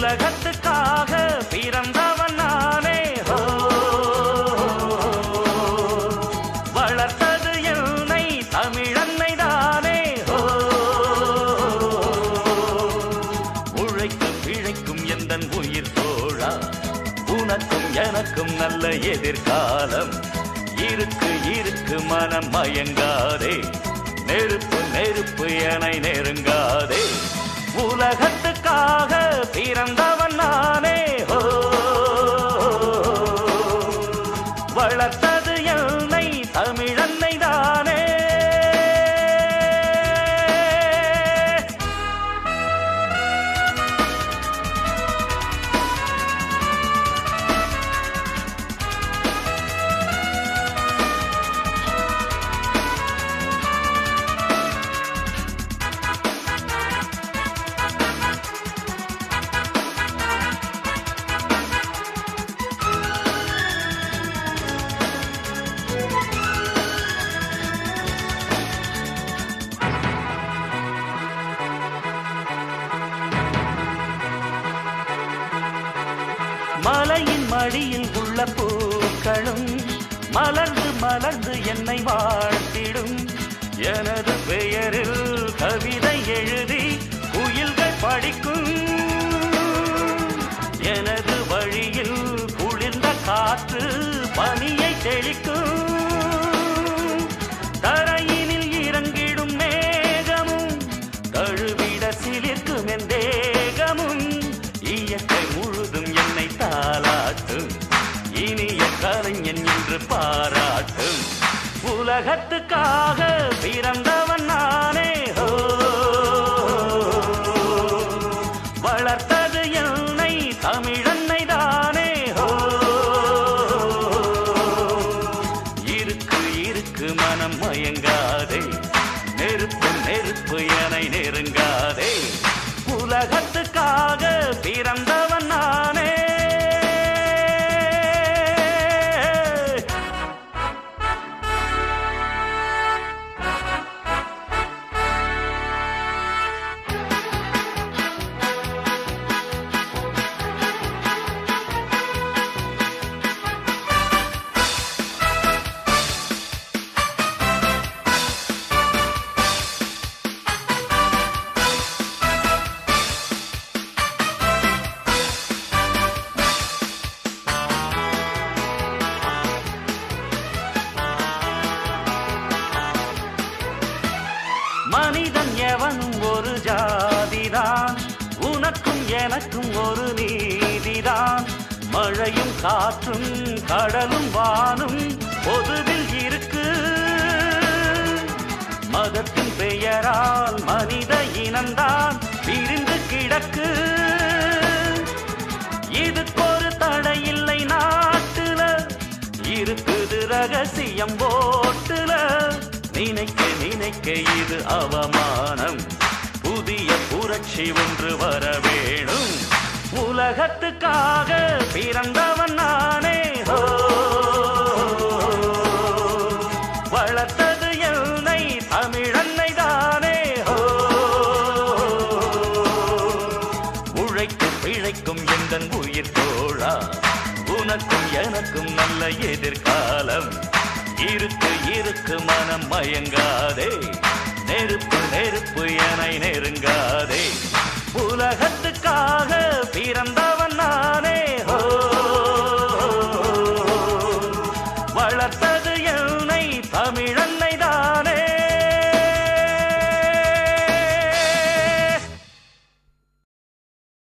உலகத்துக்காக பிறந்தவன் நானே. வளர்த்தது என்னை தமிழன்னை தானே. உழைக்கும் பிழைக்கும் எந்தன் உயிர் தோழா, உனக்கும் எனக்கும் நல்ல எதிர்காலம் இருக்கு இருக்கு. மனம் மயங்காதே, நெருப்பு நெருப்பு என நெருங்காதே. உலகத்துக்காக பிறந்தவன் நானே. வளர்த்தது என்னை தமிழன்னை தானே. மலையின் மடியில் உள்ள பூக்களும் மலர்ந்து மலர்ந்து என்னை வாழ்த்திடும். எனது பெயரில் கவிதை எழுதி குயில்கள் படிக்கும். எனது வழியில் குளிர்ந்த காற்று பனியை தெளிக்கும். தரையினில் இறங்கிடும் மேகமும் கழுவிட சிலிர்க்கும் என் தேகமும். இயற்கை முழுதும் என்னை தாலாட்டும், இனிய கலைஞன் என்று பாராட்டும். உலகத்துக்காக பிறந்தவன் நானே. வளர்த்தது என்னை தமிழன்னை தானே. இருக்கு இருக்கு மனம் மயங்காதே, நெருப்பு நெருப்பு என நெருங்காதே. உலகத்துக்காக பிறந்தவன் நானே. மனிதன் எவனும் ஒரு ஜாதிதான், உனக்கும் எனக்கும் ஒரு நீதிதான். மழையும் காற்றும் கடலும் வானும் பொதுவில் இருக்கு. மதத்தின் பெயரால் மனித இனம்தான் பிரிந்து கிடக்கு. இதுக்கொரு தடையில்லை நாட்டுல, இருக்குது ரகசியம் போட்டுல. நினைக்க நினைக்க இது அவமானம், புதிய புரட்சி ஒன்று வர வேணும். உலகத்துக்காக பிறந்தவன் நானே. வளர்த்தது என்னை தமிழன்னை தானே. உழைக்கும் பிழைக்கும் எந்தன் உயிர் தோழா, உனக்கும் எனக்கும் நல்ல எதிர்காலம் இருக்கு இருக்கு. மனம் மயங்காதே, நெருப்பு நெருப்பு என நெருங்காதே.